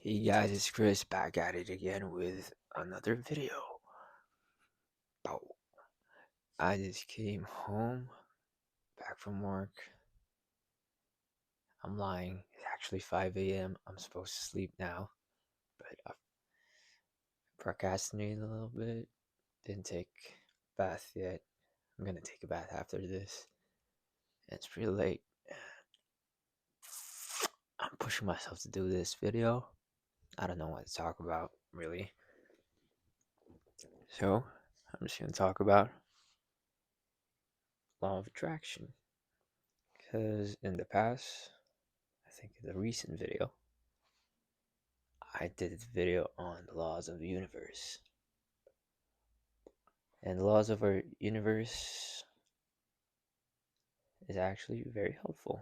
Hey guys, it's Chris back at it again with another video. Oh, I just came home, back from work. I'm lying. It's actually 5 a.m. I'm supposed to sleep now, but I procrastinated a little bit. Didn't take a bath yet. I'm gonna take a bath after this. And it's pretty late. I'm pushing myself to do this video. I don't know what to talk about, really. So, I'm just gonna talk about law of attraction. Because in the past, I think in the recent video, I did a video on the laws of the universe. And the laws of our universe is actually very helpful.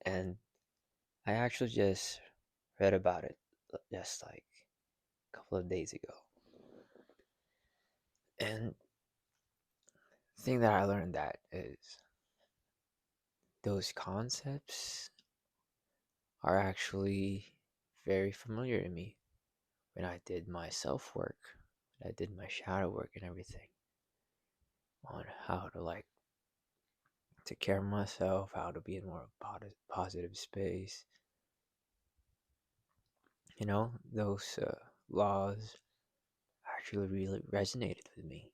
And I actually just read about it just like a couple of days ago. And the thing that I learned that is those concepts are actually very familiar to me when I did my self work, when I did my shadow work and everything on how to take care of myself, how to be in more positive space. Those laws actually really resonated with me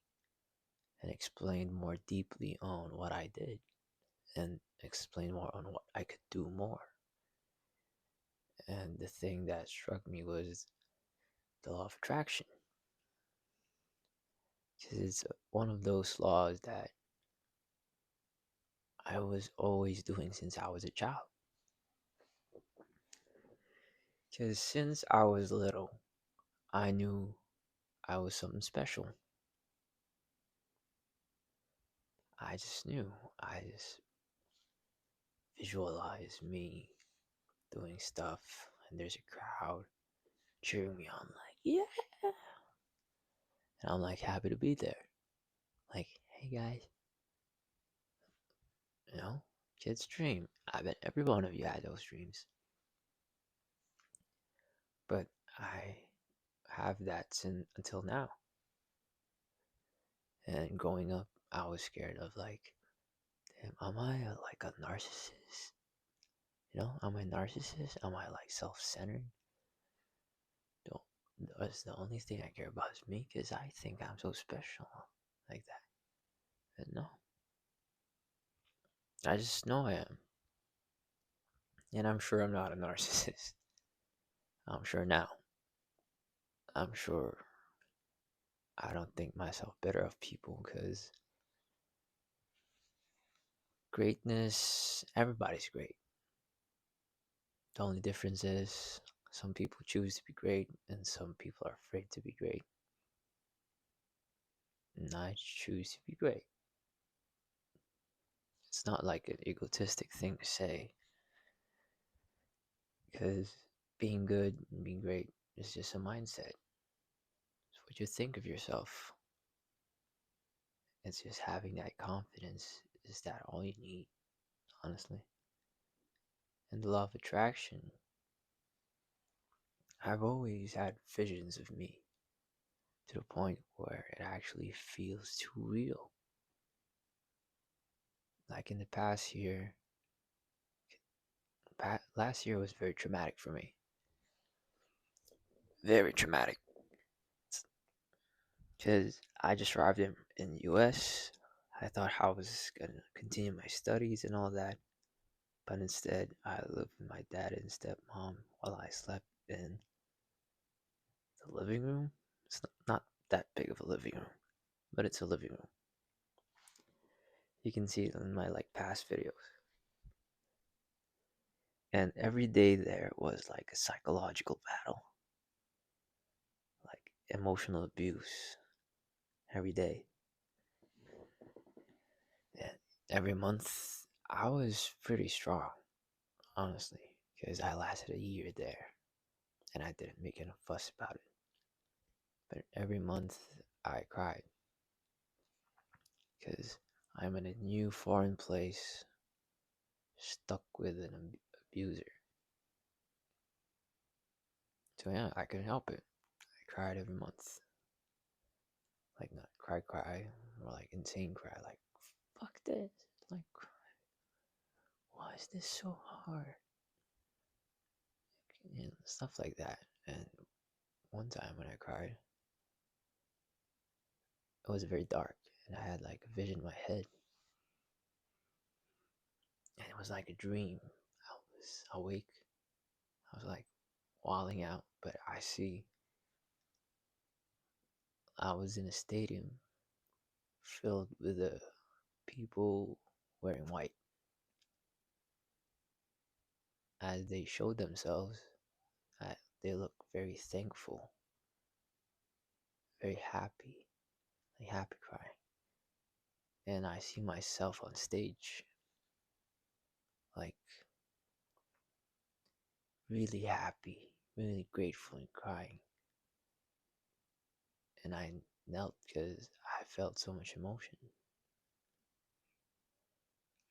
and explained more deeply on what I did and explained more on what I could do more. And the thing that struck me was the law of attraction, because it's one of those laws that I was always doing since I was a child. Because since I was little, I knew I was something special. I just knew. I just visualized me doing stuff, and there's a crowd cheering me on, like, yeah. And I'm like happy to be there. Like, hey guys, you know, kid's dream. I bet every one of you had those dreams. But I have that since until now. And growing up, I was scared of like, damn, am I like a narcissist? Am I a narcissist? Am I like self-centered? Don't, that's the only thing I care about is me because I think I'm so special like that. But no, I just know I am. And I'm sure I'm not a narcissist. I'm sure now. I'm sure I don't think myself better of people because greatness, everybody's great. The only difference is some people choose to be great and some people are afraid to be great. And I choose to be great. It's not like an egotistic thing to say because being good and being great is just a mindset. It's what you think of yourself. It's just having that confidence. Is that all you need, honestly? And the law of attraction, I've always had visions of me to the point where it actually feels too real. Like in the past year, last year was very traumatic for me. Very traumatic. Because I just arrived in the US. I thought I was going to continue my studies and all that. But instead, I lived with my dad and stepmom while I slept in the living room. It's not that big of a living room, but it's a living room. You can see it in my past videos. And every day there was like a psychological battle, like emotional abuse every day. And every month I was pretty strong, honestly, because I lasted a year there and I didn't make a fuss about it. But every month I cried because I'm in a new foreign place, stuck with an abuser. So yeah, I couldn't help it. I cried every month. Like not cry, or like insane cry. Like fuck this. Like why is this so hard? And stuff like that. And one time when I cried, it was very dark, and I had like a vision in my head, and it was like a dream. I was awake. I was like walling out, but I was in a stadium filled with people wearing white. As they showed themselves, they looked very thankful, very happy, like happy crying. And I see myself on stage, like really happy, really grateful and crying. And I knelt because I felt so much emotion.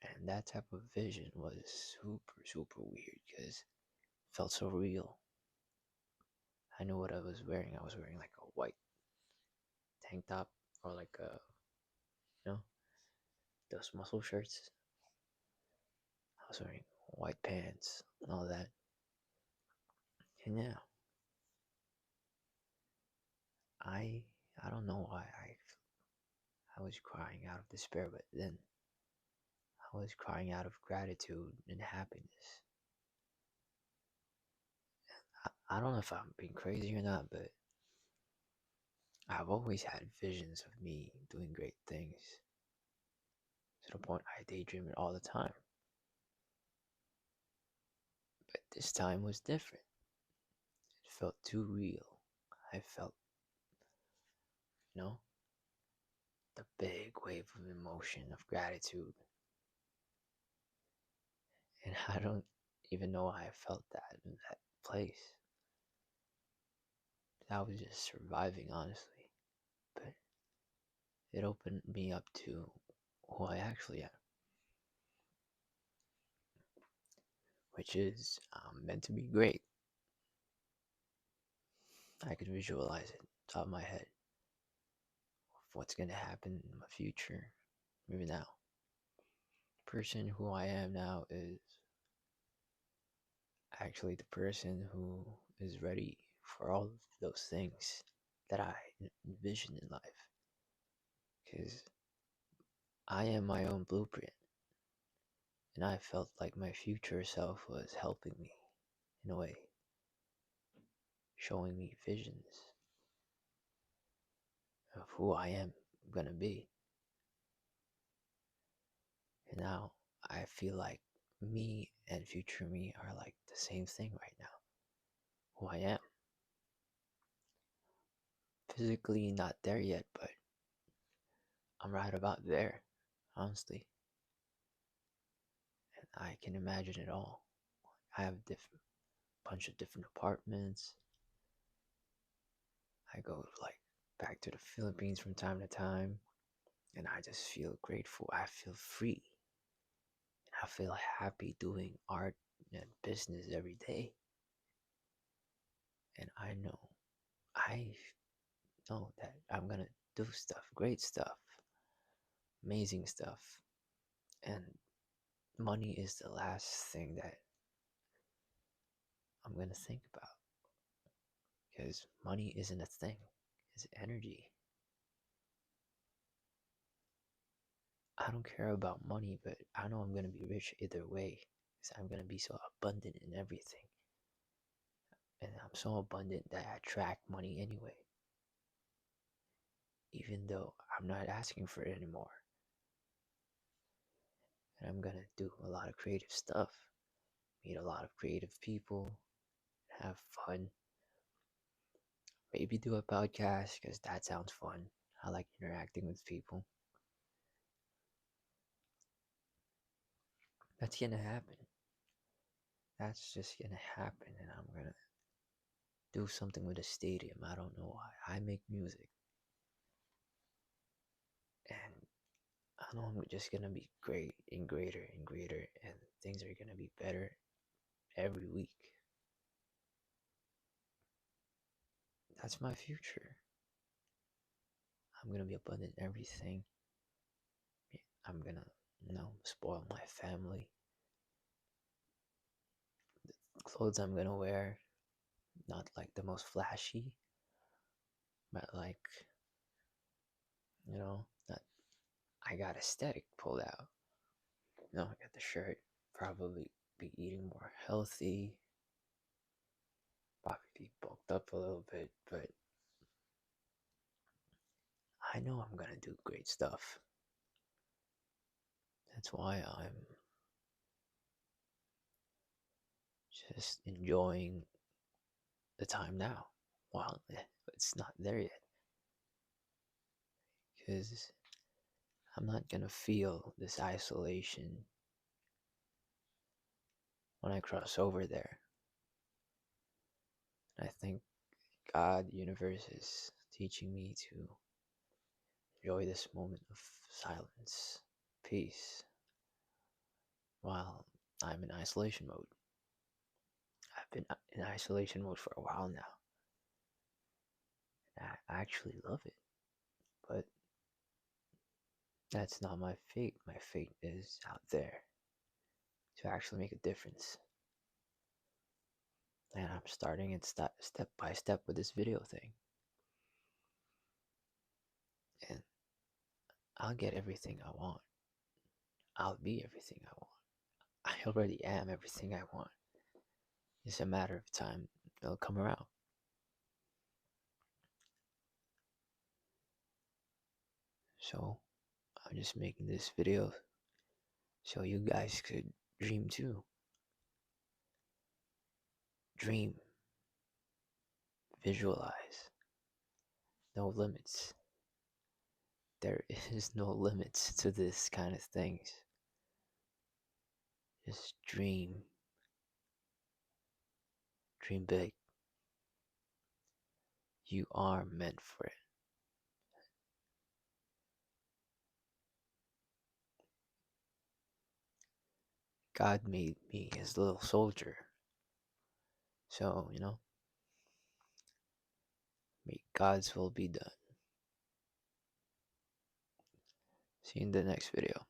And that type of vision was super, super weird because it felt so real. I knew what I was wearing. I was wearing like a white tank top or like you know, those muscle shirts. I was wearing white pants and all that. And yeah, I I don't know why I was crying out of despair, but then I was crying out of gratitude and happiness. I don't know if I'm being crazy or not, but I've always had visions of me doing great things to the point I daydream it all the time. But this time was different. It felt too real. I felt, you know, the big wave of emotion of gratitude. And I don't even know why I felt that in that place. I was just surviving, honestly. But it opened me up to who I actually am, which is I'm meant to be great. I could visualize it top of my head of what's going to happen in my future, maybe now. The person who I am now is actually the person who is ready for all of those things that I envision in life. Because I am my own blueprint, and I felt like my future self was helping me in a way, showing me visions of who I am gonna be. And now I feel like me and future me are like the same thing right now. Who I am. Physically not there yet, but I'm right about there, honestly. And I can imagine it all. I have a different bunch of different apartments. I go like back to the Philippines from time to time, and I just feel grateful. I feel free. And I feel happy doing art and business every day. And I know that I'm gonna do stuff, great stuff, amazing stuff. And money is the last thing that I'm gonna think about because money isn't a thing, it's energy. I don't care about money, but I know I'm gonna be rich either way because I'm gonna be so abundant in everything. And I'm so abundant that I attract money anyway, even though I'm not asking for it anymore. And I'm gonna do a lot of creative stuff, meet a lot of creative people, have fun. Maybe do a podcast because that sounds fun. I like interacting with people. That's gonna happen. That's just gonna happen, and I'm gonna do something with a stadium. I don't know why. I make music, and I know I'm just gonna be great and greater and greater, and things are gonna be better every week. That's my future. I'm gonna be abundant in everything. I'm gonna, spoil my family. The clothes I'm gonna wear, not like the most flashy, but like, that I got aesthetic pulled out. I got the shirt. Probably be eating more healthy. Probably be bulked up a little bit, but I know I'm gonna do great stuff. That's why I'm just enjoying the time now. Well, it's not there yet, because I'm not gonna feel this isolation when I cross over there. And I think God, the universe, is teaching me to enjoy this moment of silence, peace, while I'm in isolation mode. I've been in isolation mode for a while now. I actually love it, but that's not my fate. My fate is out there to actually make a difference. And I'm starting it step by step with this video thing. And I'll get everything I want. I'll be everything I want. I already am everything I want. It's a matter of time. It'll come around. So I'm just making this video so you guys could dream too. Dream. Visualize. No limits. There is no limits to this kind of things. Just dream. Dream big. You are meant for it. God made me his little soldier. So, may God's will be done. See you in the next video.